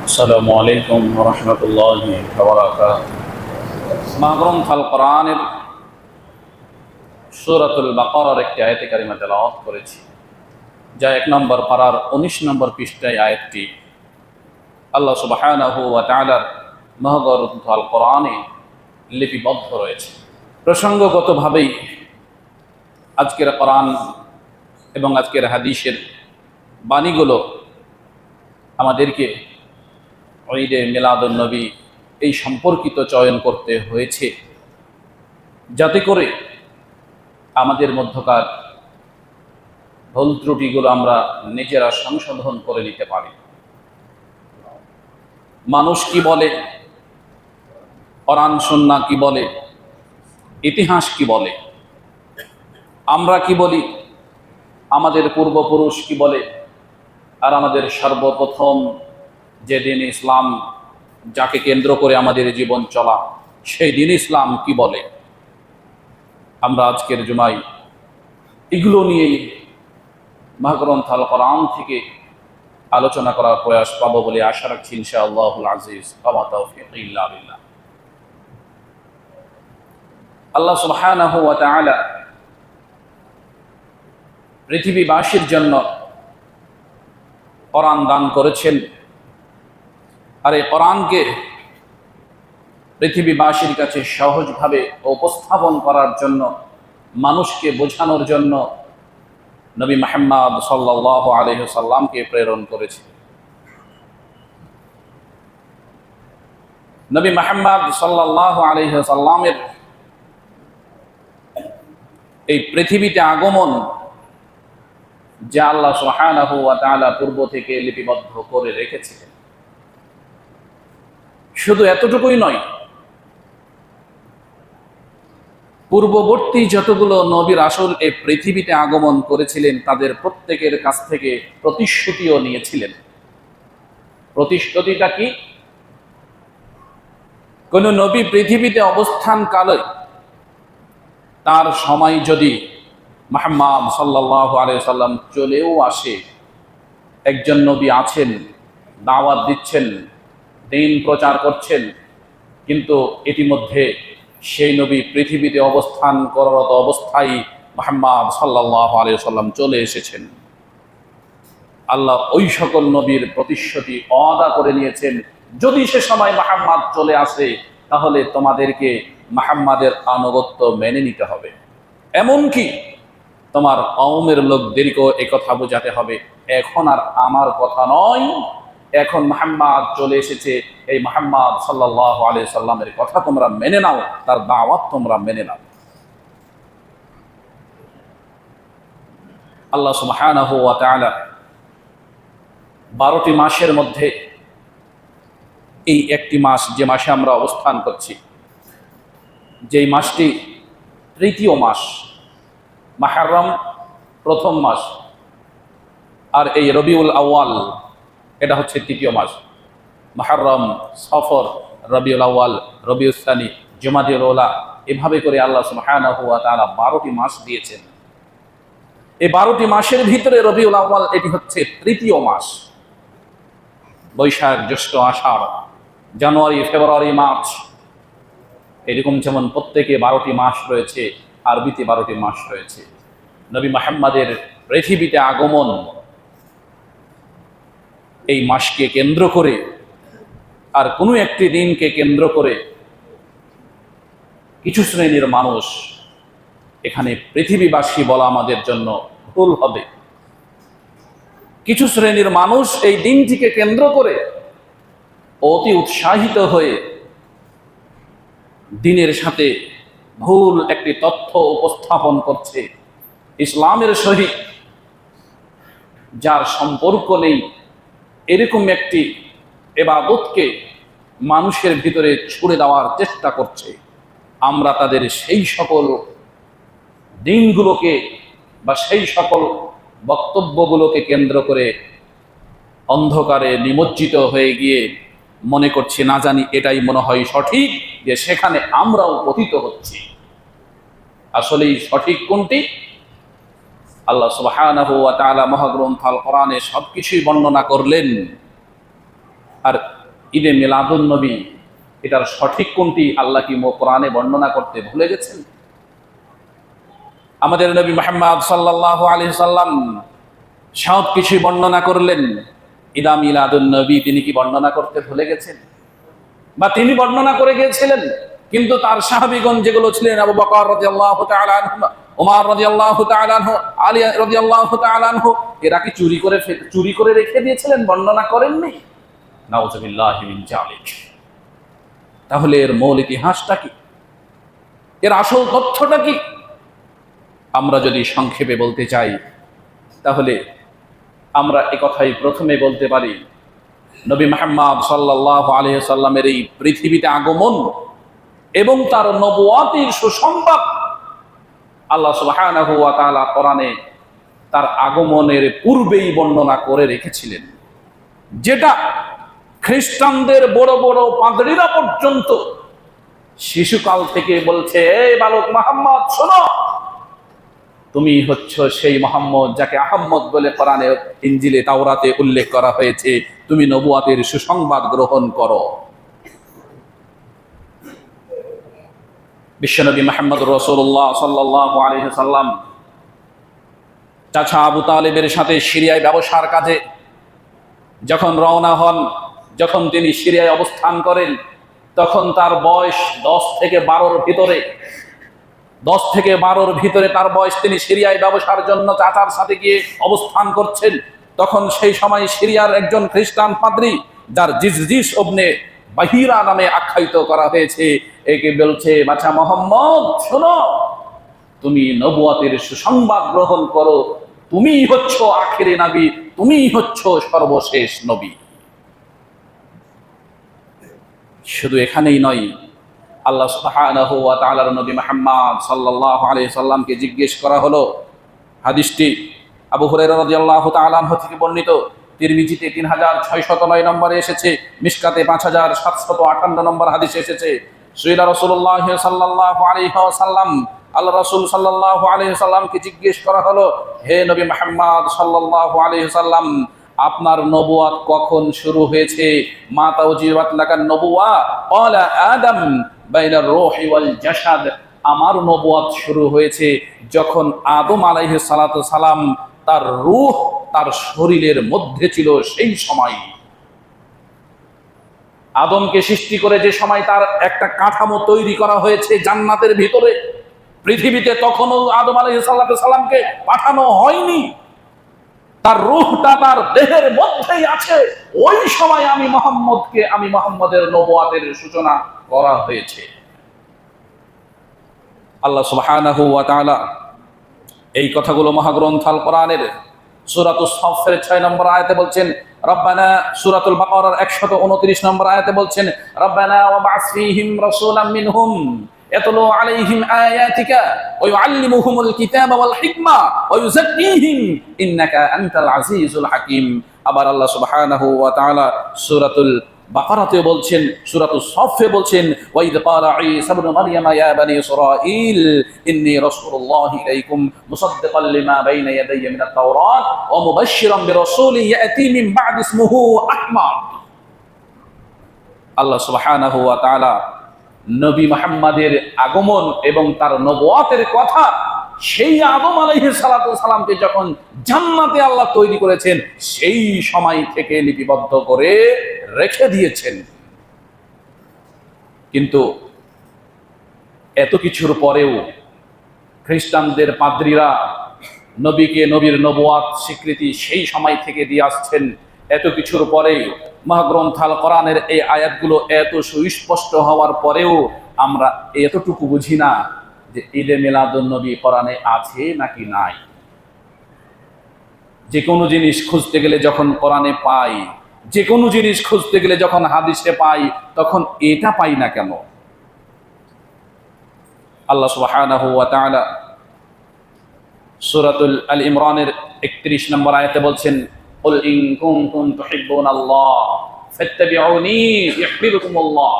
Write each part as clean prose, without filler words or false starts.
আসসালামু আলাইকুম ওয়া রাহমাতুল্লাহি ওয়া বারাকাতুহু। মহাগ্রন্থ আল কোরআনের সূরাতুল বাকারার একটি আয়াতে কারিমা তেলাওয়াত করেছি, যা ১ নম্বর পারার ১৯ নম্বর পৃষ্ঠায় আয়াতটি আল্লাহ সুবহানাহু ওয়া তাআলার মহাগ্রন্থ আল কোরআনে লিপিবদ্ধ রয়েছে। প্রসঙ্গগতভাবেই আজকের কোরআন এবং আজকের হাদিসের বাণীগুলো আমাদেরকে ঈদে মিলাদুন নবী এই সম্পর্কিত চয়ন করতে হয়েছে, যাতে করে আমাদের মধ্যকার ভুল ত্রুটিগুলো আমরা নিজেরা সংশোধন করে নিতে পারি। মানুষ কি বলে, কোরআন সুন্নাহ কি বলে, ইতিহাস কি বলে, আমরা কি বলি, আমাদের পূর্বপুরুষ কি বলে, আর আমাদের সর্বপ্রথম যে দিন ইসলাম, যাকে কেন্দ্র করে আমাদের জীবন চলা, সেই দিন ইসলাম কি বলে। আমরা আজকের জুমায় এগুলো নিয়েই মহাগ্রন্থ আল কোরআন থেকে আলোচনা করার প্রয়াস পাবো বলে আশা রাখছি ইনশাআল্লাহুল আজিজ। ওয়া তাওফীক ইল্লা বিল্লাহ। আল্লাহ সুবহানাহু ওয়া তাআলা পৃথিবীবাসীর জন্য কোরআন দান করেছেন, আর এই কোরআনকে পৃথিবীবাসীর কাছে সহজভাবে উপস্থাপন করার জন্য, মানুষকে বোঝানোর জন্য নবী মুহাম্মদ সাল্লাল্লাহু আলাইহি ওয়াসাল্লামকে প্রেরণ করেছে। নবী মুহাম্মদ সাল্লাল্লাহু আলাইহি ওয়াসাল্লামের এই পৃথিবীতে আগমন, যা আল্লাহ সুবহানাহু ওয়া তাআলা পূর্ব থেকে লিপিবদ্ধ করে রেখেছিলেন, শুধু এতটুকুই নয়, পূর্ববর্তী যতগুলো নবী রাসূল এই পৃথিবীতে আগমন করেছিলেন, তাদের প্রত্যেকের কাছ থেকে প্রতিশ্রুতিও নিয়েছিলেন। প্রতিশ্রুতিটা কি? কোন নবী পৃথিবীতে অবস্থানকালে তার সময় যদি মুহাম্মদ সাল্লাল্লাহু আলাইহি সাল্লাম চলেও আসে, একজন নবী আছেন, দাওয়াত দিচ্ছেন, দ্বীন প্রচার করছেন, কিন্তু ইতিমধ্যে সেই নবী পৃথিবীতে অবস্থান করারত অবস্থায় মুহাম্মদ সাল্লাল্লাহু আলাইহি সাল্লাম চলে এসেছেন। আল্লাহ ওই সকল নবীর প্রতিশ্রুতি ওয়াদা করে নিয়েছেন, যদি সে সময় মুহাম্মদ চলে আসে, তাহলে তোমাদেরকে মুহাম্মাদের আনুগত্য মেনে নিতে হবে। এমনকি তোমার কওমের লোকদেরকেও একথা বোঝাতে হবে, এখন আর আমার কথা নয়, এখন মুহাম্মদ চলে এসেছে, এই মুহাম্মদ সাল্লাল্লাহু আলাইহি সাল্লামের কথা তোমরা মেনে নাও, তার দাওয়াত তোমরা মেনে নাও। আল্লাহ সুবহানাহু ওয়া তাআলা 12টি মাসের মধ্যে এই একটি মাস, যে মাসে আমরা অবস্থান করছি, যেই মাসটি তৃতীয় মাস, মুহররম প্রথম মাস, আর এই রবিউল আউয়াল এটা হচ্ছে তৃতীয় মাস। মুহররম, সফর, রবিউল আউয়াল, রবিউল সানি, জুমাদুল উলা, এভাবে করে আল্লাহ সুবহানাহু ওয়া তাআলা 12টি মাস দিয়েছেন। এই 12টি মাসের ভিতরে রবিউল আউয়াল এটি হচ্ছে তৃতীয় মাস। বৈশাখ, জ্যৈষ্ঠ, আষাঢ়, জানুয়ারি, ফেব্রুয়ারি, মার্চ, এরকম যেমন প্রত্যেকে 12টি মাস রয়েছে, আরবিতে 12টি মাস রয়েছে। নবী মুহাম্মাদের পৃথিবীতে আগমন এই মাসকে কেন্দ্র করে, আর কোনো একটি দিনকে কেন্দ্র করে কিছু শ্রেণীর মানুষ, এখানে পৃথিবীবাসী বলা আমাদের জন্য ভুল হবে, কিছু শ্রেণীর মানুষ এই দিনটিকে কেন্দ্র করে অতি উৎসাহিত হয়ে দিনের সাথে ভুল একটি তথ্য উপস্থাপন করছে, ইসলামের সহিত যার সম্পর্ক নেই, এরকম একটি ইবাদতকে মানুষের ভিতরে ছুড়ে দেওয়ার চেষ্টা করছে। আমরা তাদের সেই সকল দিনগুলোকে বা সেই সকল বক্তব্যগুলোকে কেন্দ্র করে অন্ধকারে নিমজ্জিত হয়ে গিয়ে মনে করছি, না জানি এটাই মনে হয় সঠিক, যে সেখানে আমরাও পতিত হচ্ছি। আসলেই সঠিক কোনটি? আল্লাহ সুবহানাহু ওয়া তাআলা মহাগ্রন্থ আল কোরআনে সবকিছুই বর্ণনা করলেন, আর ঈদে মিলাদুন নবী, এটার সঠিক কোনটি আল্লাহ কি কোরআনে বর্ণনা করতে ভুলে গেছেন? আমাদের নবী মুহাম্মদ সাল্লাল্লাহু আলাইহি সাল্লাম সব কিছুই বর্ণনা করলেন, ঈদা মিলাদুন নবী তিনি কি বর্ণনা করতে ভুলে গেছেন? বা তিনি বর্ণনা করে গিয়েছিলেন, কিন্তু তার সাহাবীগণ যেগুলো ছিলেন, আবু বকর রাদিয়াল্লাহু তাআলা আনহু, ওমর রাদিয়াল্লাহু তাআলা আনহু, আলী রাদিয়াল্লাহু তাআলা আনহু, এরা কি চুরি করে রেখে দিয়েছিলেন, বর্ণনা করেননি? নাউযুবিল্লাহি মিন যালিক। তাহলে এর মূল ইতিহাসটা কি, এর আসল তথ্যটা কি? আমরা যদি সংক্ষেপে বলতে চাই, তাহলে আমরা একথাই প্রথমে বলতে পারি, নবী মুহাম্মদ সাল্লাল্লাহু আলাইহি সাল্লামের এই পৃথিবীতে আগমন এবং তার নবুয়াতের সুসংবাদ আল্লাহ সুবহানাহু ওয়া তাআলা কোরআনে তার আগমনের পূর্বেই বর্ণনা করে রেখেছিলেন, যেটা খ্রিস্টানদের বড় বড় পাদ্রীরা পর্যন্ত শিশুকাল থেকে বলছে, এই বালক মুহাম্মদ শোনো, তুমি হচ্ছ সেই মুহাম্মদ যাকে আহম্মদ বলে কোরআনে, ইনজিলে, তাওরাতে উল্লেখ করা হয়েছে, তুমি নবুয়াতের সুসংবাদ গ্রহণ করো। বিশ্বনবী মুহাম্মদ রাসূলুল্লাহ সাল্লাল্লাহু আলাইহি সাল্লাম চাচা আবু তালেবের সাথে সিরিয়ায় ব্যবসার কাজে যখন রওনা হন, যখন তিনি সিরিয়ায় অবস্থান করেন, তখন তার বয়স 10 থেকে 12-র ভিতরে, 10 থেকে 12-র ভিতরে তার বয়স। তিনি সিরিয়ায় ব্যবসার জন্য চাচার সাথে গিয়ে অবস্থান করছেন। তখন সেই সময় সিরিয়ার একজন খ্রিস্টান পাদ্রী, যার জিজজিস ইবনে বাহিরা নামে আখ্যায়িত করা হয়েছে, একে বলছে, বাছা মুহাম্মদ শোনো, তুমি নবুয়াতের সুসংবাদ গ্রহণ করো, তুমিই হচ্ছ আখিরে নবী, তুমিই হচ্ছ সর্বশেষ নবী। শুধু এখানেই নয়, আল্লাহ সুবহানাহু ওয়া তাআলার নবী মুহাম্মদ সাল্লাল্লাহু আলাইহি সাল্লামকে জিজ্ঞেস করা হলো, হাদিসটি আবু হুরায়রা রাদিয়াল্লাহু তাআলা আনহু থেকে বর্ণিত, তিরমিজিতে 3609 নম্বরে এসেছে, মিশকাতে 5758 নম্বর হাদিসে এসেছে। সুইলা রাসূলুল্লাহ সাল্লাল্লাহু আলাইহি ওয়াসাল্লাম, আল্লাহ রাসূল সাল্লাল্লাহু আলাইহি সাল্লামকে জিজ্ঞেস করা হলো, হে নবী মুহাম্মদ সাল্লাল্লাহু আলাইহি সাল্লাম, আপনার নবুয়াত কখন শুরু হয়েছে? মা তাওজিবাত লাকান নবুয়া ক্বালা আদম বাইনার রূহি ওয়াল জাসাদ, আমার নবুয়াত শুরু হয়েছে যখন আদম আলাইহিস সালাতু সালাম তার রূহ তার শরীরের মধ্যে ছিল, সেই সময়। আদমকে সৃষ্টি করে যে সময় তার একটা কাঠামো তৈরি করা হয়েছে জান্নাতের ভিতরে, পৃথিবীতে তখনও আদম আলাইহিস সালাতু সালামকে পাঠানো হয়নি, তার রূহটা তার দেহের মধ্যেই আছে। ওই সময় আমি মুহাম্মদের নবুয়াতের সূচনা করা হয়েছে। আল্লাহ সুবহানাহু ওয়া তাআলা এই কথাগুলো মহাগ্রন্থ আল কোরআনের সূরাতুস সাফের 6 নম্বর আয়াতে বলছেন, রব্বানা, সূরাতুল বাকারার 129 নম্বর আয়াতে বলছেন, রব্বানা ওয়া বা'স ফীহিম রাসূলাম মিনহুম ইয়াতলু আলাইহিম আয়াতিকা ওয়া ইউআল্লিমুহুমুল কিতাবা ওয়াল হিকমা ওয়া ইউযাক্কিহিম ইন্নাকা আনতাল আজিজুল হাকীম। আবার আল্লাহ সুবহানাহু ওয়া তাআলা সূরাতুল বাকারাতে বলছেন, সূরাতুস সাফে বলছেন, ওয়া ইয ক্বালা ঈসা ইবনু মারইয়াম ইয়া বানি ইসরাঈল ইন্নী রাসূলুল্লাহি ইলাইকুম মুসাদ্দিকাল লিমা বাইনা ইয়াদাইয়া মিনাত তাওরাত ওয়া মুবাশশিরান বিরাসূলিন ইয়াতি মিন বা'দি ইসমুহু আহমদ। আল্লাহ সুবহানাহু ওয়া তাআলা নবী মুহাম্মাদের আগমন এবং তার নবুয়াতের কথা সেই আদম আলাইহিস সালাতু সালামকে যখন জান্নাতে আল্লাহ তৈরি করেছেন, সেই সময় থেকে লিপিবদ্ধ করে রেখে দিয়েছেন। কিন্তু এত কিছুর পরেও খ্রিস্টানদের পাদ্রীরা নবীকে, নবীর নবুয়াত স্বীকৃতি সেই সময় থেকে দিয়ে আসছেন। এত কিছুর পরেই মহাগ্রন্থ আল কোরআনের এই আয়াতগুলো এত সুস্পষ্ট হওয়ার পরেও আমরা এতটুকু বুঝি না যে ঈদে মিলাদুন নবী কোরআনে আছে নাকি নাই। যে কোনো জিনিস খুঁজতে গেলে যখন কোরআনে পাই, যে কোনো জিনিস খুঁজতে গেলে যখন হাদিসে পাই, তখন এটা পাই না কেন? আল্লাহ সুবহানাহু ওয়া তাআলা সূরাতুল আল ইমরানের 31 নম্বর আয়াতে বলছেন, কুল ইন কুনতুম তুহিব্বুনাল্লাহ ফাত্তাবিউনি ইউহিব্বুকুমুল্লাহ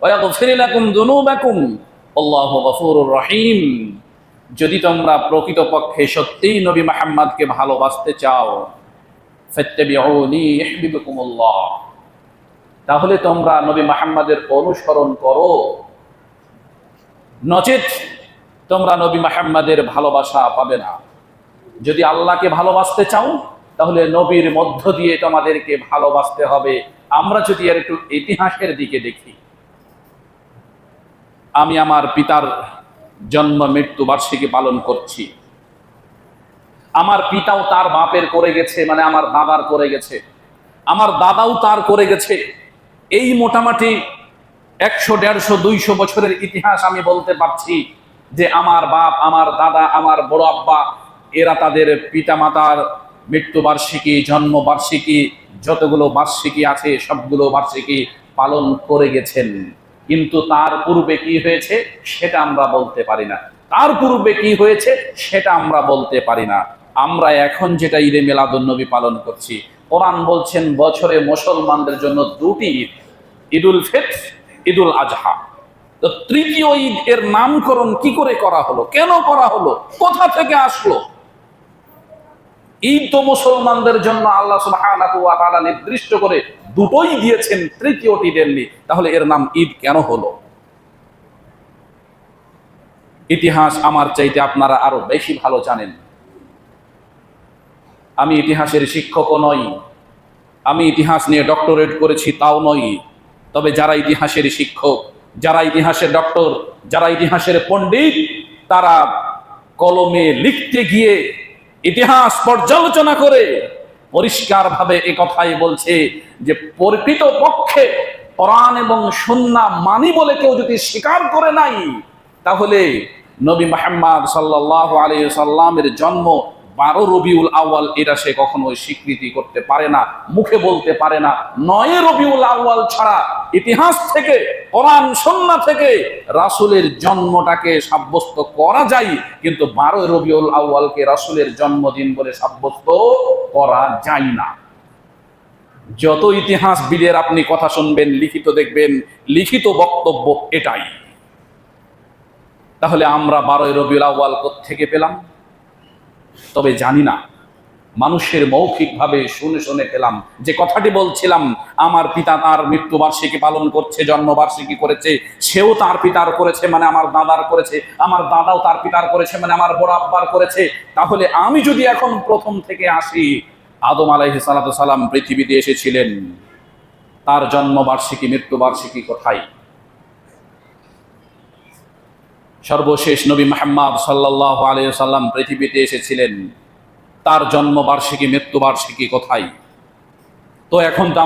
ওয়া ইয়াগফির লাকুম যুনুবাকুম আল্লাহু গফুরুর রহিম। যদি তোমরা প্রকৃতপক্ষে সত্যিই নবী মুহাম্মদকে ভালোবাসতে চাও, ফাত্তাবিউনি ইউহিব্বুকুমুল্লাহ, তাহলে তোমরা নবী মুহাম্মাদের অনুসরণ করো, নচেত তোমরা নবী মুহাম্মাদের ভালোবাসা পাবে না। যদি আল্লাহকে ভালোবাসতে চাও তাহলে নবীর মধ্য দিয়ে তোমাদেরকে ভালোবাসতে হবে। আমরা যদি এর একটু ইতিহাসের দিকে দেখি, আমি আমার পিতার জন্ম মৃত্যু বার্ষিকী পালন করছি। আমার পিতাও তার বাপের করে গেছে, মানে আমার দাদার করে গেছে, আমার দাদাও তার করে গেছে। এই মোটামুটি 100, 150, 200 বছরের ইতিহাস আমি বলতে পারছি যে আমার বাপ, আমার দাদা, আমার বড় আব্বা এরা তাদের পিতামাতার মৃত্যুবার্ষিকী, জন্মবার্ষিকী, যতগুলো বার্ষিকী আছে সবগুলো বার্ষিকী পালন করে গেছেন। কিন্তু তার পূর্বে কি হয়েছে সেটা আমরা বলতে পারি না, তার পূর্বে কি হয়েছে সেটা আমরা বলতে পারি না। আমরা এখন যেটা ঈদে মিলাদুন্নবী পালন করছি, কোরআন বলছেন বছরে মুসলমানদের জন্য দুটি ঈদ, ঈদুল ফিতর, ঈদুল আজহা। তো তৃতীয় ঈদ এর নামকরণ কি করে করা হলো, কেন করা হলো, কোথা থেকে আসলো? ঈদ তো মুসলমানদের জন্য আল্লাহ সুবহানাহু ওয়া তাআলা নির্দিষ্ট করে দুটোই দিয়েছেন, তৃতীয়টি দেননি, তাহলে এর নাম ঈদ কেন হলো? ইতিহাস আমার চাইতে আপনারা আরো বেশি ভালো জানেন। আমি ইতিহাসের শিক্ষকও নই, আমি ইতিহাস নিয়ে ডক্টরেট করেছি তাও নই। তবে যারা ইতিহাসের শিক্ষক, যারা ইতিহাসের ডক্টর, যারা ইতিহাসের পণ্ডিত, তারা কলমে লিখতে গিয়ে ইতিহাস পর্যালোচনা করে পরিষ্কারভাবে এ কথাই বলছে যে প্রকৃতপক্ষে কোরআন এবং সুন্নাহ মানি বলে কেউ যদি স্বীকার করে নাই, তাহলে নবী মুহাম্মদ সাল্লাল্লাহু আলাইহি সাল্লামের জন্ম 12 রবিউল আউয়াল এটা সে কখনোই স্বীকৃতি করতে পারে না, মুখে বলতে পারে না। 9 রবিউল আউয়াল ছাড়া ইতিহাস থেকে, কোরআন সুন্নাহ থেকে রাসূলের জন্মটাকে সাব্যস্ত করা যায়, কিন্তু 12 রবিউল আউয়ালকে রাসূলের জন্মদিন বলে সাব্যস্ত করা যায় না। যত ইতিহাসবিদের আপনি কথা শুনবেন, লিখিত দেখবেন, লিখিত বক্তব্য এটাই। তাহলে আমরা 12 রবিউল আউয়াল কোত্থেকে পেলাম? তবে জানি না, মানুষের মৌখিকভাবে শুনে শুনে পেলাম। যে কথাটি বলছিলাম, আমার পিতা তার মৃত্যুবার্ষিকী পালন করছে, জন্মবার্ষিকী করেছে, সেও তার পিতার করেছে মানে আমার দাদার করেছে, আমার দাদাও তার পিতার করেছে মানে আমার বড় আব্বার করেছে। তাহলে আমি যদি এখন প্রথম থেকে আসি, আদম আলাইহিস সালাতু সালাম পৃথিবীতে এসেছিলেন, তার জন্মবার্ষিকী মৃত্যুবার্ষিকী কোথায়? সর্বশেষ নবী মুহাম্মদ সাল্লাল্লাহু আলাইহি সাল্লাম পৃথিবীতে এসেছিলেন, তার জন্মবার্ষিকী মৃত্যুবার্ষিকী কোথায়? তো এখন তো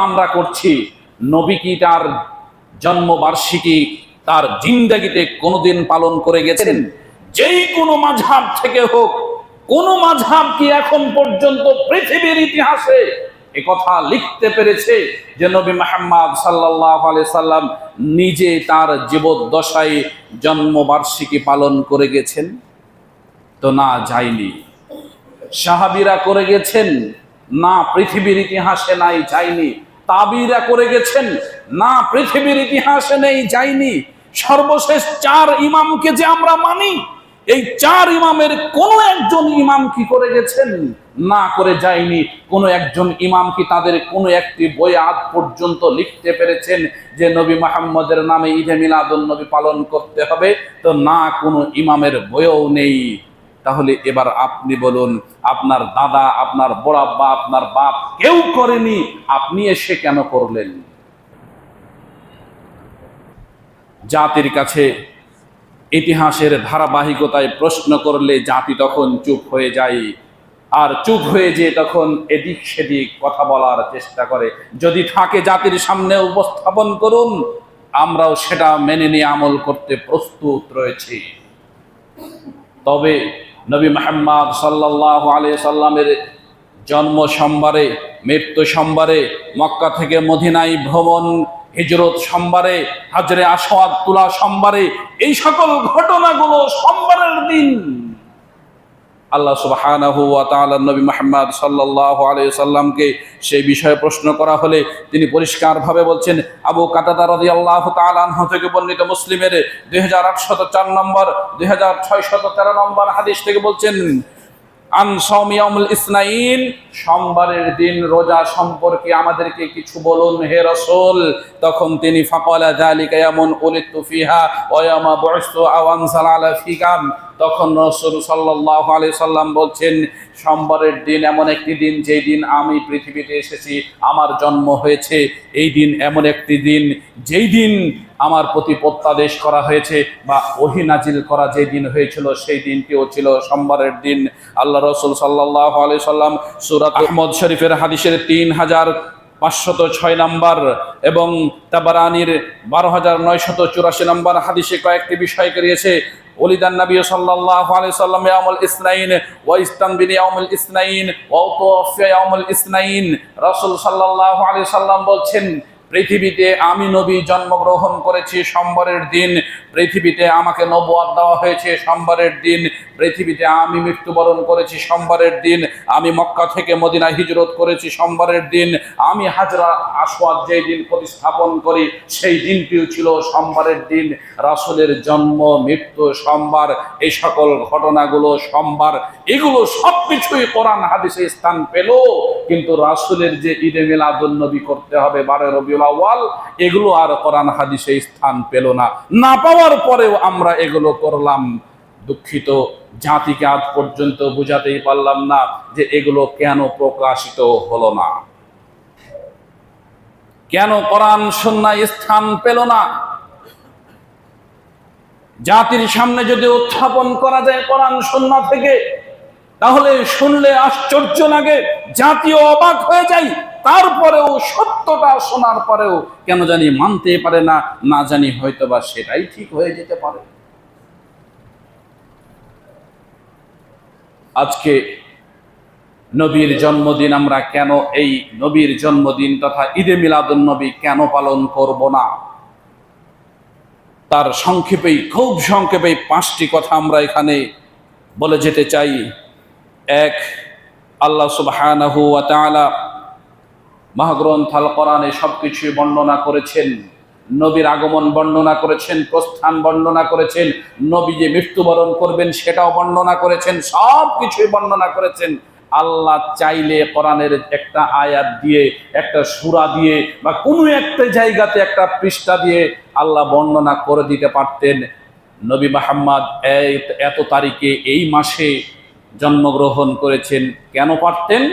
আমরা করছি নবী কি তার জন্মবার্ষিকী তার জিন্দেগিতে কোনোদিন পালন করে গেছেন? যেই কোনো মাযহাব থেকে হোক, কোন মাযহাব কি এখন পর্যন্ত পৃথিবীর ইতিহাসে একথা লিখতে পেরেছে যে নবী মুহাম্মদ সাল্লাল্লাহু আলাইহি সাল্লাম নিজে তার জীবদ্দশায় জন্মবার্ষিকী পালন করে গেছেন? তো না, যায়নি। সাহাবীরা করে গেছেন? না, পৃথিবীর ইতিহাসে নাই, যায়নি। তাবিরা করে গেছেন? না, পৃথিবীর ইতিহাসে নেই, যায়নি। সর্বশেষ 4 ইমামকে যে আমরা মানি, এই 4 ইমামের কোন একজন ইমাম কি করে গেছেন? না, করে যায়নি। কোন একজন ইমাম কি তাদের কোন একটি বই আজ পর্যন্ত লিখতে পেরেছেন যে নবী মুহাম্মদের নামে ঈদে মিলাদুন্নবী পালন করতে হবে? তো না, কোন ইমামের বইও নেই। তাহলে এবার আপনি বলুন, আপনার দাদা, আপনার বড় আব্বা, আপনার বাপ কেউ করেনি, আপনি এসে কেন করলেন? জাতির কাছে ইতিহাসের ধারাবাহিকতায় প্রশ্ন করলে জাতি তখন চুপ হয়ে যায়, আর চুপ হয়ে যে তখন এদিক সেদিক কথা বলার চেষ্টা করে। যদি থাকে জাতির সামনে উপস্থাপন করুন, আমরাও সেটা মেনে নিয়ে আমল করতে প্রস্তুত রয়েছি। তবে নবী মুহাম্মদ সাল্লাল্লাহু আলাইহি সাল্লামের জন্ম সোমবারে, মৃত্যু সোমবারে, মক্কা থেকে মদিনায় ভ্রমণ, হিজরত সোমবারে, হাজরে আসওয়াদ তোলা সোমবারে, এই সকল ঘটনাগুলো সোমবারের দিন। আল্লাহ সুবহানাহু ওয়া তাআলা নবী মুহাম্মদ সাল্লাল্লাহু আলাইহি সাল্লামকে সেই বিষয়ে প্রশ্ন করা হলে তিনি পরিষ্কারভাবে বলছেন, আবু কাতাদা রাদিয়াল্লাহু তাআলা আনহু থেকে বর্ণিত মুসলিমের 2804 নম্বর, 2613 নম্বর হাদিস থেকে বলছেন, আন সাওমি ইয়াউমুল ইসনাইন, সোমবারের দিন রোজা সম্পর্কে আমাদেরকে কিছু বলুন হে রাসূল। তখন তিনি ফাকালা যালিকা ইয়ামুন উলিতু ফিহা ওয়া ইয়ামা বুইসতু আও আনসালা আলা ফিকাম। তখন রাসূল সাল্লাল্লাহু আলাইহি সাল্লাম বলছেন, সোমবারের দিন এমন একটি দিন যেই দিন আমি পৃথিবীতে এসেছি, আমার জন্ম হয়েছে। এই দিন এমন একটি দিন যেই দিন আমার প্রতি প্রত্যাদেশ করা হয়েছে বা ওহী নাজিল করা যে দিন হয়েছিল, সেই দিনটিও ছিল সোমবারের দিন। আল্লাহ রাসূল সাল্লাল্লাহু আলাইহি সাল্লাম সূরা আহমদ শরীফের হাদিসের 3506 নম্বর এবং তাবারানির 12984 নম্বর হাদিসে কয়েকটি বিষয় করিয়েছে। ওলিদান নবী সাল্লাল্লাহু আলাইহি সাল্লাম ইয়াউমুল ইসনাইন ওয়া ইস্তানবিন ইয়াউমুল ইসনাইন ওয়া তুওফিয়া ইয়াউমুল ইসনাইন। রাসূল সাল্লাল্লাহু আলাইহি সাল্লাম বলছেন, পৃথিবীতে আমি নবী জন্মগ্রহণ করেছি সোমবারের দিন, পৃথিবীতে আমাকে নবুয়ত দেওয়া হয়েছে সোমবারের দিন, পৃথিবীতে আমি মৃত্যুবরণ করেছি সোমবারের দিন, আমি মক্কা থেকে মদিনা হিজরত করেছি সোমবারের দিন, আমি হাজরা আসওয়াদ যেই দিন প্রতিস্থাপন করি সেই দিনটিও ছিল সোমবারের দিন। রাসূলের জন্ম মৃত্যু সোমবার, এই সকল ঘটনাগুলো সোমবার, এগুলো সবকিছুই কোরআন হাদিসে স্থান পেল। কিন্তু রাসূলের যে ঈদে মিলাদুন নবী করতে হবে 12 রবিউল আউয়াল, এগুলো আর কোরআন হাদিসে স্থান পেল না। না পাওয়ার পরেও আমরা এগুলো করলাম। দুঃখিত, জাতিকে আজ পর্যন্ত বুঝাতেই পারলাম না যে এগুলো কেন প্রকাশিত হলো না, কেন কোরআন সুন্নাহ স্থান পেল না। জাতির সামনে যদি উত্থাপন করা যায় কোরআন সুন্নাহ থেকে, তাহলে শুনলে আশ্চর্য লাগে, জাতীয় অবাক হয়ে যায়। তারপরেও সত্যটা শোনার পরেও কেন জানি মানতে পারে না, না জানি হয়তোবা সেটাই ঠিক হয়ে যেতে পারে। আজকে নবীর জন্মদিন আমরা কেন, এই নবীর জন্মদিন তথা ঈদে মিলাদুন নবী কেন পালন করব না? তার সংক্ষেপেই, খুব সংক্ষেপেই 5টি কথা আমরা এখানে বলে যেতে চাই। এক, আল্লাহ সুবহানাহু ওয়া তাআলা মহাগ্রন্থ আল কোরআনে সবকিছু বর্ণনা করেছেন। নবীর আগমন বর্ণনা করেছেন, প্রস্থান বর্ণনা করেছেন, নবী যে মৃত্যুবরণ করবেন সেটাও বর্ণনা করেছেন, সবকিছুই বর্ণনা করেছেন। আল্লাহ চাইলে কোরআনের একটা আয়াত দিয়ে, একটা সূরা দিয়ে বা কোনো একটা জায়গাতে একটা পৃষ্ঠা দিয়ে আল্লাহ বর্ণনা করে দিতে পারতেন, নবী মুহাম্মদ এত তারিখে এই মাসে জন্মগ্রহণ করেছেন। কেন পারতেন?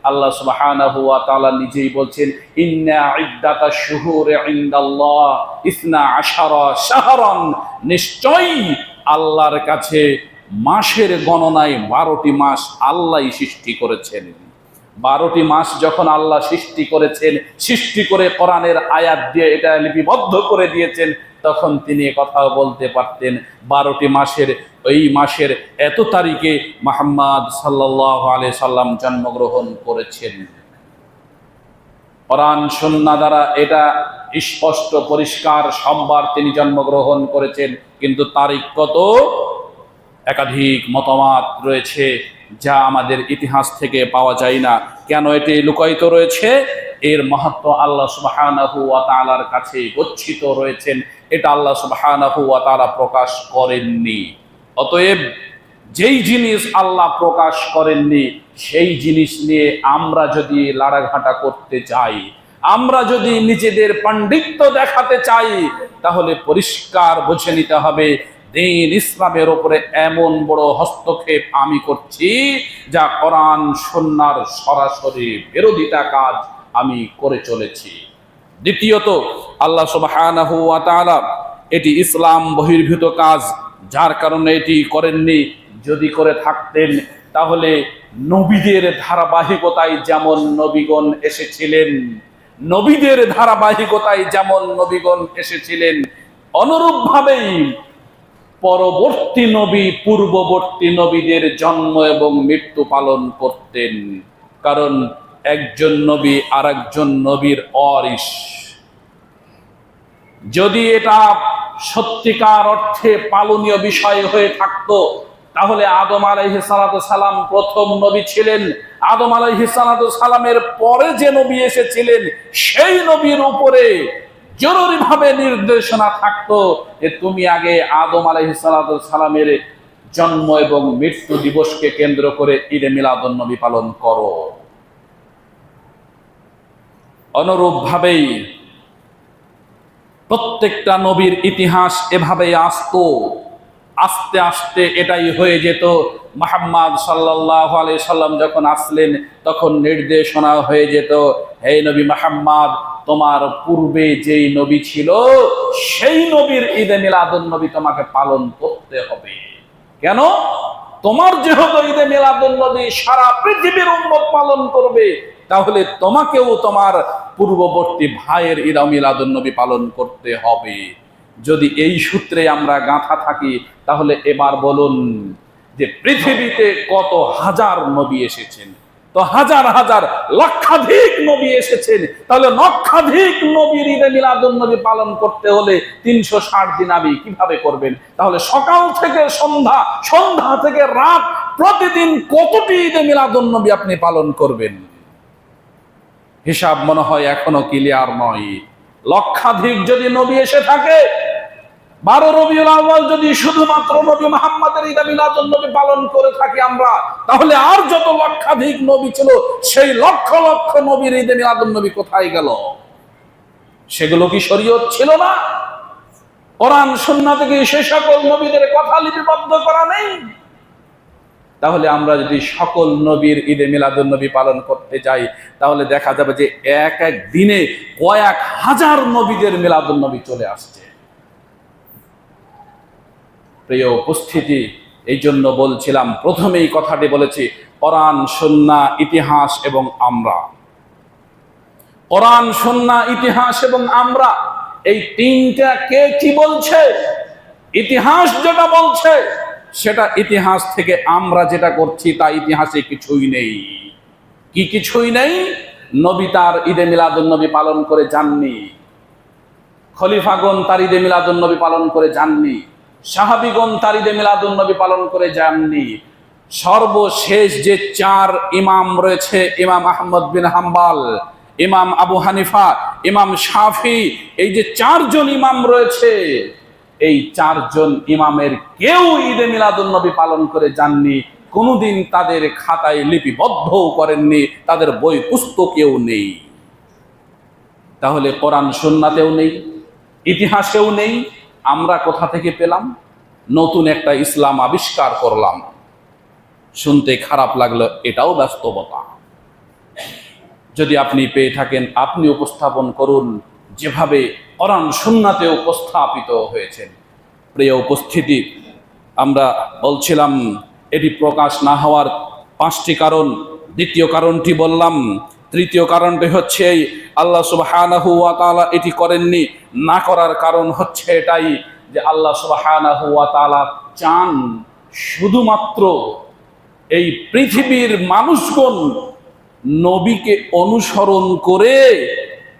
আল্লাহ সুবহানাহু ওয়া তাআলা নিজেই বলছেন, ইন্না ইদ্দাতাশ শুহুরি ইনদাল্লাহ 12 শাহরান, নিশ্চয়ই আল্লাহর কাছে মাসের গণনায় 12টি মাস আল্লাহই সৃষ্টি করেছেন। 12টি মাস যখন আল্লাহ সৃষ্টি করেছেন, সৃষ্টি করে কোরআনের আয়াত দিয়ে এটা লিপিবদ্ধ করে দিয়েছেন, তখন তিনি কথাও বলতে পারতেন 12টি মাসের, এই মাসের এত তারিখে মুহাম্মদ সাল্লাল্লাহু আলাইহি সাল্লাম জন্মগ্রহণ করেছেন। কোরআন সুন্নাহ দ্বারা এটা স্পষ্ট পরিষ্কার, সোমবার তিনি জন্মগ্রহণ করেছেন। কিন্তু তারিখ কত? একাধিক মতবাদ রয়েছে, যা আমাদের ইতিহাস থেকে পাওয়া যায় না। কেন এটি লুকায়িত রয়েছে? এর মাহাত্ম্য আল্লাহ সুবহানাহু ওয়া তাআলার কাছে গচ্ছিত রয়েছেন, এটা আল্লাহ সুবহানাহু ওয়া তাআলা প্রকাশ করেননি। অতএব যেই জিনিস আল্লাহ প্রকাশ করেননি সেই জিনিস নিয়ে আমরা যদি লাড়াঘাটা করতে চাই, আমরা যদি নিজেদের পাণ্ডিত্য দেখাতে চাই, তাহলে পরিষ্কার বুঝে নিতে হবে দ্বীন ইসলামের উপরে এমন বড় হস্তক্ষেপ আমি করছি যা কোরআন সুন্নাহর সরাসরি বিরোধিতা কাজ আমি করে চলেছি। দ্বিতীয়ত, আল্লাহ সুবহানাহু ওয়া তাআলা এটি ইসলাম বহির্ভূত কাজ, যার কারণে এটি করেননি। যদি করে থাকতেন তাহলে নবীদের ধারাবাহিকতায় যেমন নবীগণ এসেছিলেন, নবীদের ধারাবাহিকতায় যেমন নবীগণ এসেছিলেন, অনুরূপভাবেই পরবর্তী নবী পূর্ববর্তী নবীদের জন্ম এবং মৃত্যু পালন করতেন। কারণ একজন নবী আর একজন নবীর ওয়ারিস। যদি এটা সত্যিকার অর্থে পালনীয় বিষয় হয়ে থাকতো, তাহলে আদম আলাইহিস সালাম প্রথম নবী ছিলেন। আদম আলাইহিস সালামের পরে যে নবী এসেছিলেন সেই নবীর উপরে জরুরিভাবে নির্দেশনা থাকতো যে তুমি আগে আদম আলাইহিস সালামের জন্ম এবং মৃত্যু দিবসকে কেন্দ্র করে ঈদে মিলাদুন্নবী পালন করো। অনুরূপভাবেই প্রত্যেকটা নবীর ইতিহাস এভাবেই আসতো। আস্তে আস্তে এটাই হয়ে যেত। মুহাম্মদ সাল্লাল্লাহু আলাইহি সাল্লাম যখন আসলেন তখন নির্দেশনা হয়ে যেত, হে নবী মুহাম্মদ, তোমার পূর্বে যেই নবী ছিল সেই নবীর ঈদে মিলাদুন্নবী তোমাকে পালন করতে হবে। কেন? তোমার যেহেতু ঈদে মিলাদুন্নবী সারা পৃথিবীর উম্মত পালন করবে, তাহলে তোমাকেও তোমার পূর্ববর্তী ভাইয়ের ঈদ মিলাদুন্নবী পালন করতে হবে। যদি এই সূত্রে আমরা গাঁথা থাকি, তাহলে এবার বলুন যে পৃথিবীতে কত হাজার নবী এসেছেন? তো হাজার হাজার লক্ষাধিক নবী এসেছেন। তাহলে লক্ষাধিক নবীর ঈদে মিলাদুন্নবী পালন করতে হলে 360 দিন আপনি কিভাবে করবেন? তাহলে সকাল থেকে সন্ধ্যা, সন্ধ্যা থেকে রাত, প্রতিদিন কতটি ঈদে মিলাদুন্নবী আপনি পালন করবেন? হিসাব মনে হয় এখনো ক্লিয়ার নয়। লক্ষাধিক যদি নবী এসে থাকে, 12 রবিউল আউয়াল যদি শুধুমাত্র নবী মুহাম্মদের ঈদে মিলাদুন্নবী পালন করে থাকি আমরা, তাহলে আর যত লক্ষাধিক নবী ছিল সেই লক্ষ লক্ষ নবীর ঈদে মিলাদুন্নবী কোথায় গেল? সেগুলো কি শরীয়ত ছিল না? কোরআন সুন্নাহ থেকে সে সকল নবীদের কথা লিপিবদ্ধ করা নেই? তাহলে আমরা যদি সকল নবীর ঈদে মিলাদুন্নবী পালন করতে যাই, তাহলে দেখা যাবে যে এক এক দিনে কয়েক হাজার নবীদের মিলাদুন্নবী চলে আসছে। প্রিয় উপস্থিতি, এই জন্য বলছিলাম, প্রথমেই কথাটি বলেছি, কোরআন সুন্নাহ ইতিহাস এবং আমরা। কোরআন সুন্নাহ ইতিহাস এবং আমরা, এই তিনটা কে কি বলছে? ইতিহাস যেটা বলছে সেটা ইতিহাস থেকে, আমরা যেটা করছি তা ইতিহাসে কিছুই নেই। কি কিছুই নেই? নবী তার ঈদে মিলাদুন্নবী পালন করে যাননি, খলিফাগণ তার ঈদে মিলাদুন্নবী পালন করে যাননি, সাহাবীগণ তার ঈদে মিলাদুন্নবী পালন করে যাননি। সর্বশেষ যে 4 ইমাম রয়েছে, ইমাম আহমদ বিন হাম্বল, ইমাম আবু হানিফা, ইমাম শাফি, এই যে 4 জন ইমাম রয়েছে, এই 4 জন ইমামের কেউ ঈদে মিলাদুন্নবী পালন করে যাননি। কোনোদিন তাদের খাতায় লিপিবদ্ধও করেননি, তাদের বই পুস্তকেও নেই। তাহলে কোরআন সুন্নাতেও নেই, ইতিহাসেও নেই। আমরা কোথা থেকে পেলাম? নতুন একটা ইসলাম আবিষ্কার করলাম। শুনতে খারাপ লাগলো, এটাও বাস্তবতা। যদি আপনি পেয়ে থাকেন, আপনি উপস্থাপন করুন যেভাবে কোরআন সুন্নাতে উপস্থাপিত হয়েছেন। প্রিয় উপস্থিতি, আমরা বলছিলাম এটি প্রকাশ না হওয়ার 5টি কারণ। দ্বিতীয় কারণটি বললাম। তৃতীয় কারণটি হচ্ছে আল্লাহ সুবহানাহু ওয়া তাআলা এটি করেননি। না করার কারণ হচ্ছে এটাই যে আল্লাহ সুবহানাহু ওয়া তাআলা চান শুধুমাত্র এই পৃথিবীর মানুষগণ নবীকে অনুসরণ করে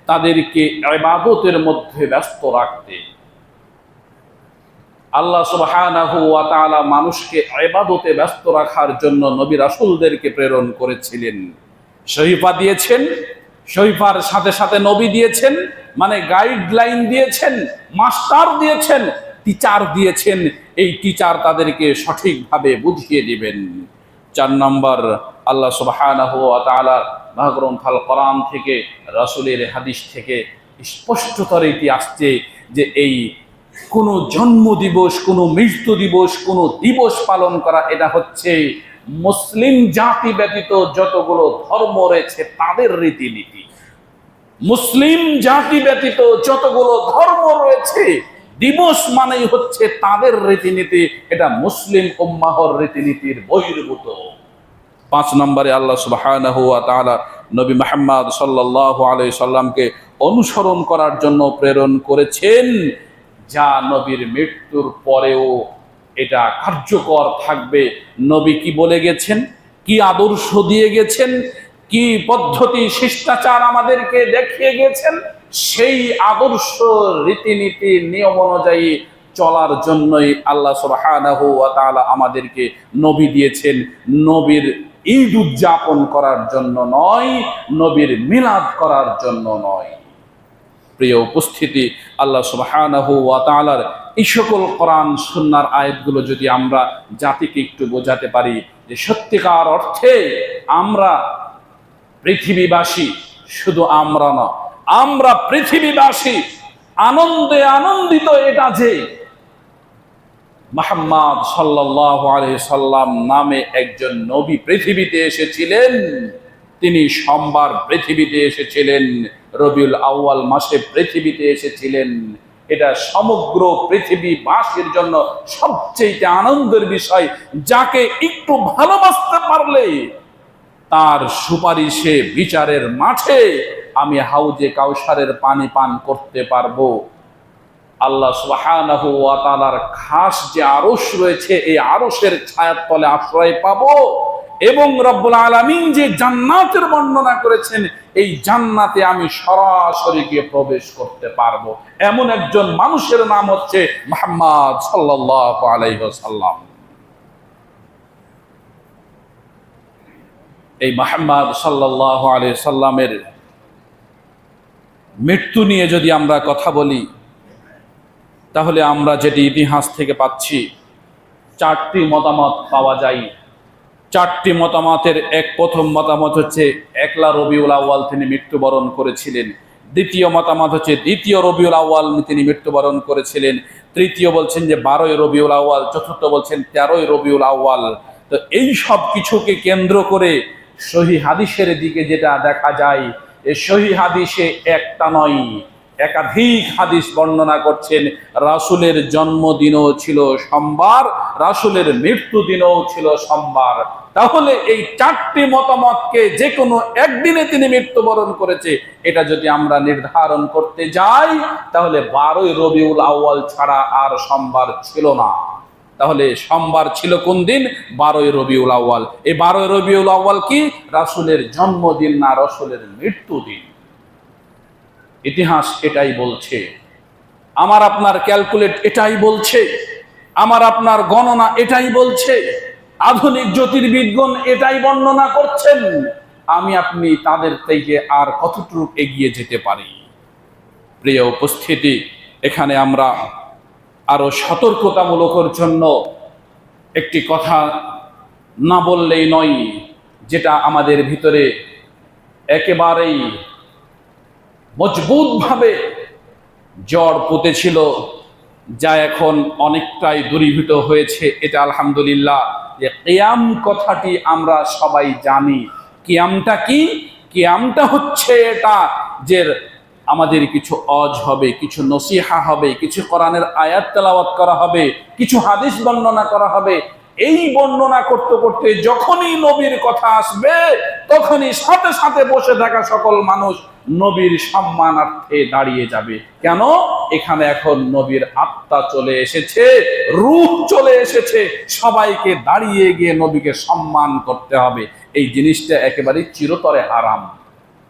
তাদেরকে ইবাদতের মধ্যে ব্যস্ত রাখতে। আল্লাহ সুবহানাহু ওয়া তাআলা মানুষকে ইবাদতে ব্যস্ত রাখার জন্য নবী রাসূলদেরকে প্রেরণ করেছিলেন। শরীফা দিয়েছেন, শরীফার সাথে সাথে নবী দিয়েছেন, মানে গাইডলাইন দিয়েছেন, মাস্টার দিয়েছেন, টিচার দিয়েছেন। এই টিচার তাদেরকে সঠিকভাবে বুঝিয়ে দিবেন। 4 নম্বর, আল্লাহ সুবহানাহু ওয়া তাআলা মহাগ্রন্থ আল কোরআন থেকে, রাসূলের হাদিস থেকে স্পষ্টতর এটি আসছে যে এই কোনো জন্ম দিবস, কোনো মৃত্যু দিবস, কোনো দিবস পালন করা, এটা হচ্ছে মুসলিম জাতি ব্যতীত যতগুলো ধর্ম রয়েছে তাদের রীতিনীতি। মুসলিম জাতি ব্যতীত যতগুলো ধর্ম রয়েছে, দিবস মানেই হচ্ছে তাদের রীতিনীতি। এটা মুসলিম উম্মাহর রীতিনীতির বহির্ভূত। 5 নম্বরে আল্লাহ সুবহানাহু ওয়া তাআলা নবী মুহাম্মদ সাল্লাল্লাহু আলাইহি সাল্লামকে অনুসরণ করার জন্য প্রেরণ করেছেন, যা নবীর মৃত্যুর পরেও এটা কার্যকর থাকবে। নবী কি বলে গেছেন, কি আদর্শ দিয়ে গেছেন, কি পদ্ধতি শিষ্টাচার আমাদেরকে দেখিয়ে গেছেন, সেই আদর্শ রীতিনীতি নিয়ম অনুযায়ী চলার জন্যই আল্লাহ সুবহানাহু ওয়া তাআলা আমাদেরকে নবী দিয়েছেন। নবীর ঈদ উদযাপন করার জন্য নয়, নবীর মিলাদ করার জন্য নয়। প্রিয় উপস্থিতি, আল্লাহ সুবহানাহু ওয়া তাআলার এই সকল কোরআন সুন্নাহর আয়াতগুলো যদি আমরা জাতিকে একটু বোঝাতে পারি যে সত্যিকার অর্থে আমরা পৃথিবীবাসী, শুধু আমরা না, আমরা পৃথিবীবাসী আনন্দে আনন্দিত এটা যে মুহাম্মদ সাল্লাল্লাহু আলাইহি সাল্লাম নামে একজন নবী পৃথিবীতে এসেছিলেন। তিনি সোমবার পৃথিবীতে এসেছিলেন, রবিউল আউয়াল মাসে পৃথিবীতে এসেছিলেন। এটা সমগ্র পৃথিবীবাসীর জন্য সবচেয়ে আনন্দের বিষয়। যাকে একটু ভালোবাসতে পারলে তার সুপারিশে বিচারের মাঠে আমি হাউজে কাউসারের পানি পান করতে পারবো। আল্লাহ সুবহানাহু ওয়া তাআলার খাস যে আরশ রয়েছে, এই আরশের ছায়ার তলে আশ্রয় পাবো। এবং রব্বুল আলামিন যে জান্নাতের বর্ণনা করেছেন, এই জান্নাতে আমি সরাসরি গিয়ে প্রবেশ করতে পারবো। এমন একজন মানুষের নাম হচ্ছে মুহাম্মদ সাল্লাল্লাহু আলাইহি ওয়াসাল্লাম। এই মুহাম্মদ সাল্লাল্লাহু আলাইহি সাল্লামের মৃত্যু নিয়ে যদি আমরা কথা বলি, তাহলে আমরা যেটি ইতিহাস থেকে পাচ্ছি, চারটি মতামত পাওয়া যায়। চারটি মতামতের প্রথম মতামত হচ্ছে একলা রবিউল আউয়াল তিনি মৃত্যুবরণ করেছিলেন। দ্বিতীয় মতামত হচ্ছে দ্বিতীয় রবিউল আউয়াল তিনি মৃত্যুবরণ করেছিলেন। তৃতীয় বলছেন যে 12ই রবিউল আউয়াল। চতুর্থ বলছেন 13ই রবিউল আউয়াল। তো এই সব কিছুকে কেন্দ্র করে সহিহ হাদিসের দিকে যেটা দেখা যায়, এই সহিহ হাদিসে একটা নয়, একাধিক হাদিস বর্ণনা করছেন রাসূলের জন্মদিনও ছিল সোমবার, রাসূলের মৃত্যু দিনও ছিল সোমবার। তাহলে এই চারটি মতামতকে যে কোনো একদিনে তিনি মৃত্যুবরণ করেছে, এটা যদি আমরা নির্ধারণ করতে যাই, তাহলে 12ই রবিউল আউয়াল ছাড়া আর সোমবার ছিল না। তাহলে সোমবার ছিল কোন দিন? 12ই রবিউল আউয়াল। এই 12ই রবিউল আউয়াল কি রাসূলের জন্মদিন না রাসূলের মৃত্যু দিন? ইতিহাস এটাই বলছে, আমার আপনার ক্যালকুলেট এটাই বলছে, আমার আপনার গণনা এটাই বলছে, আধুনিক জ্যোতির্বিদগণ এটাই বর্ণনা করছেন। আমি আপনি তাদের থেকে আর কতটুকু এগিয়ে যেতে পারি? প্রিয় উপস্থিতি, এখানে আমরা আরো সতর্কতামূলকের জন্য একটি কথা না বললেই নয়, যেটা আমাদের ভিতরে একেবারেই মজবুতভাবে জড় পুঁতেছিল, যা এখন অনেকটাই দূরীভূত হয়েছে। এটা আলহামদুলিল্লাহ যে কিয়াম কথাটি আমরা সবাই জানি। কিয়ামটা কি? কিয়ামটা হচ্ছে এটা যে আমাদের কিছু অজ হবে, কিছু নসিহা হবে, কিছু কোরআনের আয়াত তেলাওয়াত করা হবে, কিছু হাদিস বর্ণনা করা হবে। এই বর্ণনা করতে করতে যখনই নবীর কথা আসবে, তখনই সাথে সাথে বসে থাকা সকল মানুষ নবীর সম্মানার্থে দাঁড়িয়ে যাবে। কেন? এখানে এখন নবীর আত্মা চলে এসেছে, রূহ চলে এসেছে, সবাইকে দাঁড়িয়ে গিয়ে নবীকে সম্মান করতে হবে। এই জিনিসটা একেবারে চিরতরে হারাম।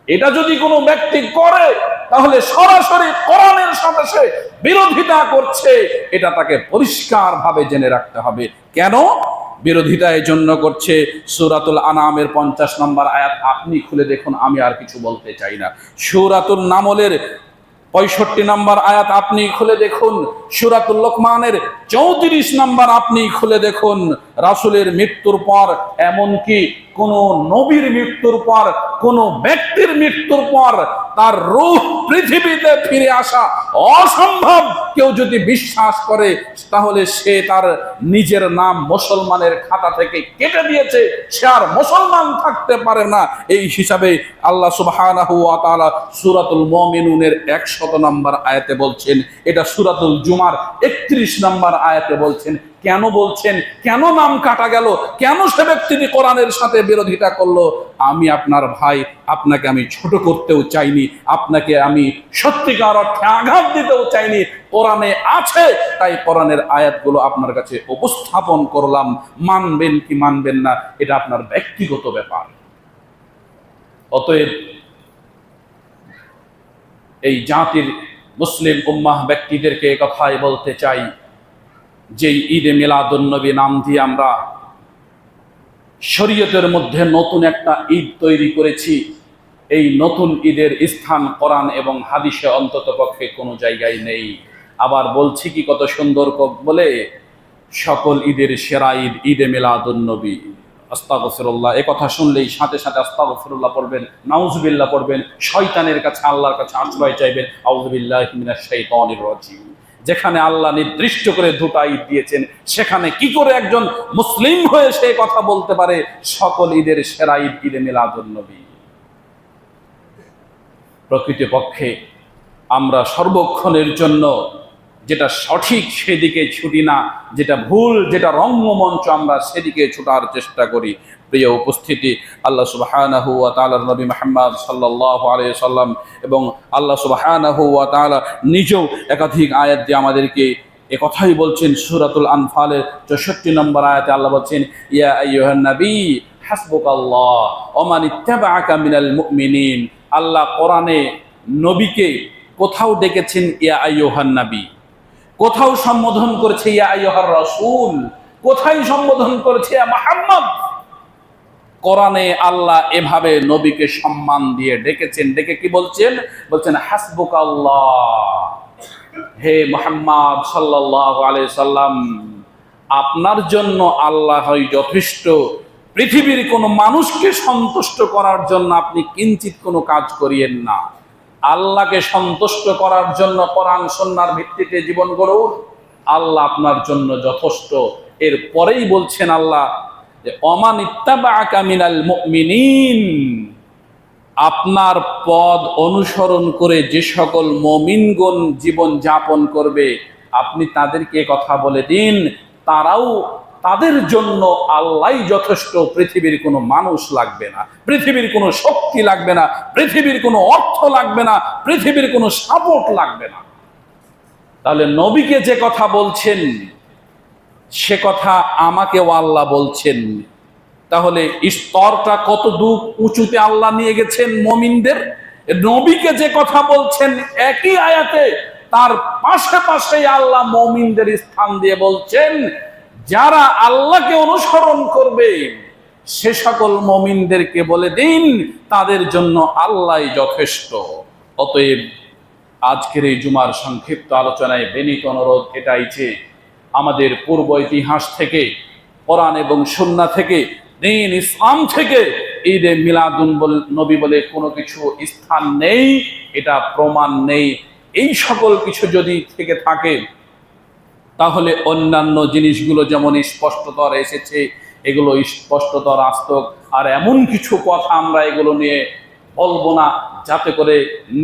এটা যদি কোনো ব্যক্তি করে, তাহলে সরাসরি কোরআনের সাথে সে বিরোধিতা করছে। এটা তাকে পরিষ্কার ভাবে জেনে রাখতে হবে। কেন বিরোধিতা এই জন্য করছে? সূরাতুল আনামের 50 নম্বর আয়াত আপনি খুলে দেখুন, আমি আর কিছু বলতে চাই না। সূরাতুল নামলের 65 নম্বর আয়াত আপনি খুলে দেখুন। সূরাতুল লোকমানের 34 নম্বর আপনি খুলে দেখুন। রাসূলের মৃত্যুর পর, এমনকি কোন নবীর মৃত্যুর পর, কোন ব্যক্তির মৃত্যুর পর তার রূহ পৃথিবীতে ফিরে আসা অসম্ভব কেউ যদি বিশ্বাস করে, তাহলে সে তার নিজের নাম মুসলমানের খাতা থেকে কেটে দিয়েছে, সে আর মুসলমান থাকতে পারে না। এই হিসাবে আল্লাহ সুবহানাহু ওয়া তাআলা সূরাতুল মুমিনুনের 100 নম্বর আয়াতে বলছেন, এটা সূরাতুল জুমার 31 নম্বর আয়াতে বলছেন। কেন বলছেন? কেন নাম কাটা গেল? কেন সে ব্যক্তিটি কোরআনের সাথে বিরোধিতা করলো? আমি আপনার ভাই, আপনাকে আমি ছোট করতেও চাইনি, আপনাকে আমি সত্যিকার অর্থে আঘাত দিতেও চাইনি। কোরআনে আছে, তাই কোরআনের আয়াতগুলো আপনার কাছে উপস্থাপন করলাম। মানবেন কি মানবেন না, এটা আপনার ব্যক্তিগত ব্যাপার। অতএব এই জাতির মুসলিম উম্মাহ ব্যক্তিদেরকে কথাই বলতে চাই, যেই ঈদে মিলাদুন্নবী নাম দিয়ে আমরা শরীয়তের মধ্যে নতুন একটা ঈদ তৈরি করেছি, এই নতুন ঈদের স্থান কোরআন এবং হাদিসে অন্তত পক্ষে কোনো জায়গায় নেই। আবার বলছি কি কত সুন্দর বলে, সকল ঈদের সেরা ঈদ ঈদে মিলাদুন নবী। আস্তাগফিরুল্লাহ, এ কথা শুনলেই সাথে সাথে আস্তাগফিরুল্লাহ পড়বেন, নাউজুবিল্লাহ পড়বেন, শয়তানের কাছে আল্লাহর কাছে আশ্রয় চাইবেন, আউযু বিল্লাহি মিনাশ শাইতানির রাজিম। যেখানে আল্লাহ নির্দিষ্ট করে দুটা ঈদ দিয়েছেন, সেখানে কি করে একজন মুসলিম হয়ে সে কথা বলতে পারে সকল ঈদের সেরা ঈদ ঈদে মিলাদুন নবী? প্রকৃতপক্ষে আমরা সর্বক্ষণের জন্য যেটা সঠিক সেদিকে ছুটি না, যেটা ভুল, যেটা রঙ্গমঞ্চ, আমরা সেদিকে ছুটার চেষ্টা করি। প্রিয় উপস্থিতি, আল্লাহ সুবহানাহু ওয়া তাআলার নবী মুহাম্মদ সাল্লাল্লাহু আলাইহি সাল্লাম এবং আল্লাহ সুবহানাহু ওয়া তাআলা নিজেও একাধিক আয়াত দিয়ে আমাদেরকে এ কথাই বলছেন। সূরাতুল আনফালের 64 নম্বর আয়াতে আল্লাহ বলছেন, ইয়া আইয়ুহান নবী হাসবুকাল্লাহ ওয়া মান ইত্তাবাআকা মিনাল মুমিনিন। আল্লাহ কোরআনে নবীকে কোথাও ডেকেছেন ইয়া আইয়ুহান নবী, কোথাও সম্বোধন করেছে ইয়া আইয়ুহার রাসূল, কোথায় সম্বোধন করেছে ইয়া মুহাম্মদ। কোরআনে আল্লাহ এভাবে নবীকে সম্মান দিয়ে ডেকেছেন। ডেকে কি বলছেন? বলছেন হাসবুকাল্লাহ, হে মুহাম্মদ সাল্লাল্লাহু আলাইহি সাল্লাম, আপনার জন্য আল্লাহই যথেষ্ট। পৃথিবীর কোনো মানুষকে সন্তুষ্ট করার জন্য আপনি কিঞ্চিত কোনো কাজ করিয়েন না। আল্লাহকে সন্তুষ্ট করার জন্য কোরআন সুন্নাহর ভিত্তিতে জীবন গড়ুন, আল্লাহ আপনার জন্য যথেষ্ট। এরপরেই বলছেন আল্লাহ যে ওমান ইত্তাবাআকা মিনাল মুমিনিন, আপনার পদ অনুসরণ করে যে সকল মুমিনগণ জীবন যাপন করবে, আপনি তাদেরকে কথা বলে দিন তারাও, তাদের জন্য আল্লাহই যথেষ্ট। পৃথিবীর কোনো মানুষ লাগবে না, পৃথিবীর কোনো শক্তি লাগবে না, পৃথিবীর কোনো অর্থ লাগবে না, পৃথিবীর কোনো সাপোর্ট লাগবে না। তাহলে নবীকে যে কথা বলছেন সে কথা আমাকেও আল্লাহ বলছেন। তাহলে স্তরটা কত দূর উঁচুতে আল্লাহ নিয়ে গেছেন মুমিনদের। নবীকে যে কথা বলছেন একই আয়াতে তার পাশে পাশে আল্লাহ মুমিনদের স্থান দিয়ে বলছেন, যারা আল্লাহকে অনুসরণ করবে সে সকল মুমিনদেরকে বলে দিন তাদের জন্য আল্লাহই যথেষ্ট। অতএব আজকের এই জুমার সংক্ষিপ্ত আলোচনায় বিনীত অনুরোধ এটাই যে আমাদের পূর্ব ইতিহাস থেকে, কোরআন এবং সুন্নাহ থেকে, দ্বীন ইসলাম থেকে ঈদে মিলাদুন নবী বলে কোনো কিছু স্থান নেই, এটা প্রমাণ নেই। এই সকল কিছু যদি থেকে থাকে তাহলে অন্যান্য জিনিসগুলো যেমন স্পষ্টতর এসেছে এগুলো স্পষ্টতর আসত। আর এমন কিছু কথা আমরা এগুলো নিয়ে বলবো না যাতে করে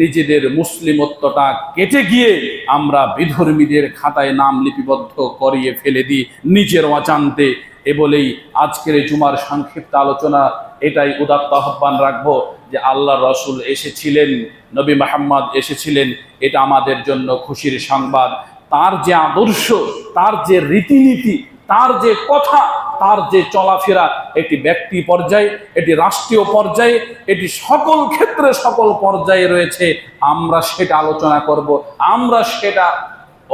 নিজেদের মুসলিমত্বটা কেটে গিয়ে আমরা বিধর্মীদের খাতায় নাম লিপিবদ্ধ করিয়ে ফেলে দিই নিজের অজান্তে। এ বলেই আজকের এই জুমার সংক্ষিপ্ত আলোচনা এটাই উদাত্ত আহ্বান রাখবো যে আল্লাহ রসুল এসেছিলেন, নবী মুহাম্মদ এসেছিলেন, এটা আমাদের জন্য খুশির সংবাদ। তার যে আদর্শ, তার যে রীতিনীতি, তার যে কথা, তার যে চলাফেরা, এটি ব্যক্তি পর্যায়ে, এটি রাষ্ট্রীয় পর্যায়ে, এটি সকল ক্ষেত্রে সকল পর্যায়ে রয়েছে। আমরা সেটা আলোচনা করব, আমরা সেটা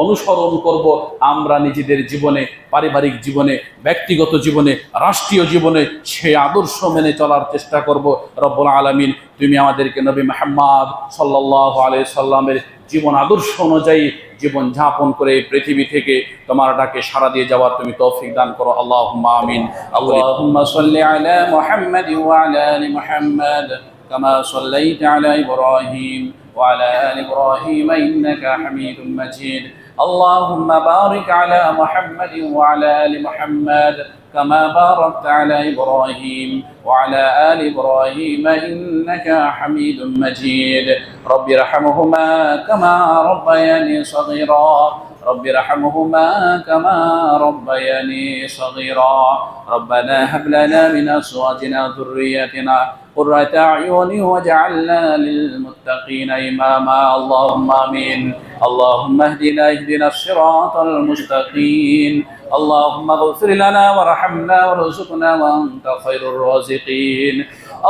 অনুসরণ করব। আমরা নিজেদের জীবনে, পারিবারিক জীবনে, ব্যক্তিগত জীবনে, রাষ্ট্রীয় জীবনে সে আদর্শ মেনে চলার চেষ্টা করব। রব্বুল আলামিন, তুমি আমাদেরকে নবী মুহাম্মদ সাল্লাল্লাহু আলাইহি সাল্লামের জীবন আদর্শ অনুযায়ী জীবন যাপন করে পৃথিবী থেকে তোমার ডাকে সাড়া দিয়ে যাওয়ার তুমি তৌফিক দান করো। আল্লাহুম্মা আমিন। আল্লাহুম্মা সাল্লি আলা মুহাম্মাদ ওয়া আলা আলি মুহাম্মাদ কামা সাল্লাইতা আলা ইব্রাহিম ওয়া আলা আলি ইব্রাহিম ইন্নাকা হামিদুম মাজিদ। اللهم بارك على محمد وعلى آل محمد كما باركت على إبراهيم وعلى آل إبراهيم إنك حميد مجيد. رب ارحمهما كما ربياني صغيرا، رب ارحمهما كما ربياني صغيرا. ربنا هب لنا من أزواجنا ذريتنا قرة أعين واجعلنا للمتقين إماما. اللهم آمين. اللهم اهدنا الصراط المستقيم. اللهم اغفر لنا وارحمنا وارزقنا وأنت خير الرازقين.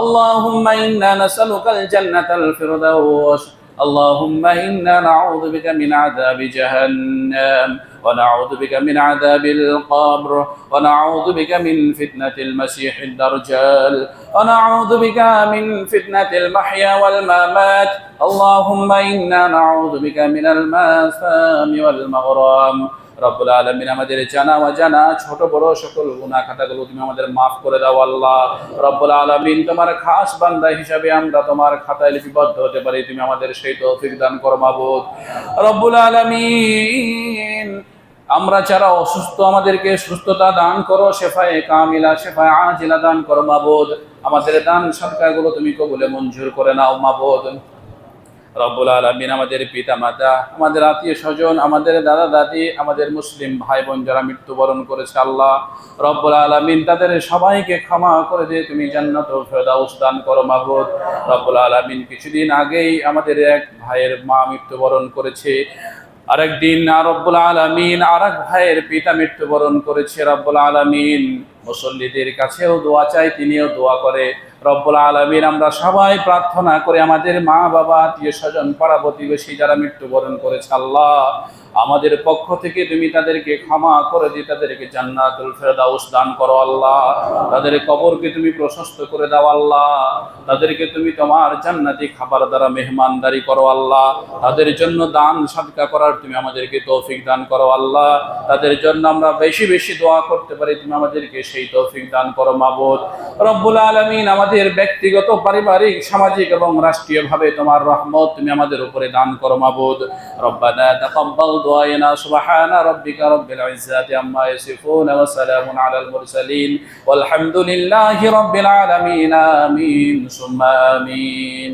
اللهم إنا نسألك الجنة الفردوس. اللهم إنا نعوذ بك من عذاب جهنم ونعوذ بك من عذاب القبر ونعوذ بك من فتنة المسيح الدجال. ونعوذ بك من فتنة المحيا والممات اللهم إنا نعوذ بك من الماثام والمغرام রব্বুল আলামিন আমাদের জানা অজানা ছোট বড় সকল গুনাহ খাতাগুলো তুমি আমাদের মাফ করে দাও আল্লাহ। রব্বুল আলামিন তোমার খাস বান্দা হিসাবে আমরা তোমার খাতায় লিপিবদ্ধ হতে পারি, তুমি আমাদের সেই তৌফিক দান করো মাবুদ। রব্বুল আলামিন আমরা যারা অসুস্থ আমাদেরকে সুস্থতা দান করো, শেফায়ে কামিলা শেফায়ে আজিলা দান করো মাবুদ। আমাদের দান সদকাগুলো তুমি কবুলে মঞ্জুর করে নাও মাবুদ। রব্বুল আলামিন আমাদের পিতা মাতা, আমাদের আত্মীয় স্বজন, আমাদের দাদা দাদি, আমাদের মুসলিম ভাই বোন যারা মৃত্যুবরণ করেছে আল্লাহ রব্বুল আলামিন তাদের সবাইকে ক্ষমা করে দিয়ে তুমি জান্নাতুল ফেরদাউস দান করো মাবুদ। রব্বুল আলামিন কিছুদিন আগেই আমাদের এক ভাইয়ের মা মৃত্যুবরণ করেছে, আরেকদিন রব্বুল আলামিন আরেক ভাইয়ের পিতা মৃত্যুবরণ করেছে। রব্বুল আলামিন মুসল্লিদের কাছেও দোয়া চাই, তিনিও দোয়া করে। রব্বুল আলামিন আমরা সবাই প্রার্থনা করে আমাদের মা বাবা আত্মীয় স্বজন পাড়া প্রতিবেশী যারা মৃত্যুবরণ করেছে আল্লাহ আমাদের পক্ষ থেকে তুমি তাদেরকে ক্ষমা করে দিয়ে তাদেরকে জান্নাতুল ফেরদাউস দান করো আল্লাহ। তাদের কবরকে তুমি প্রশস্ত করে দাও আল্লাহ, তাদেরকে তুমি তোমার জান্নাতি খাবার দ্বারা মেহমানদারি করো আল্লাহ। তাদের জন্য দান সাদকা করার তুমি আমাদেরকে তৌফিক দান করো আল্লাহ। তাদের জন্য আমরা বেশি বেশি দোয়া করতে পারি, তুমি আমাদেরকে সেই তৌফিক দান করো মাবুদ। রব্বুল আলামিন আমাদের ব্যক্তিগত পারিবারিক সামাজিক এবং রাষ্ট্রীয়ভাবে তোমার রহমত তুমি আমাদের উপরে দান করো মাবুদ। রব্বানা তাকাব্বাল দুআনা সুবহানা রাব্বিকা রাব্বিল ইজ্জাতি আম্মা ইয়াসিফুন ওয়া সালামুন আলাল মুরসালিন ওয়াল হামদুলিল্লাহি রাব্বিল আলামিন আমিন সুম্মা আমিন।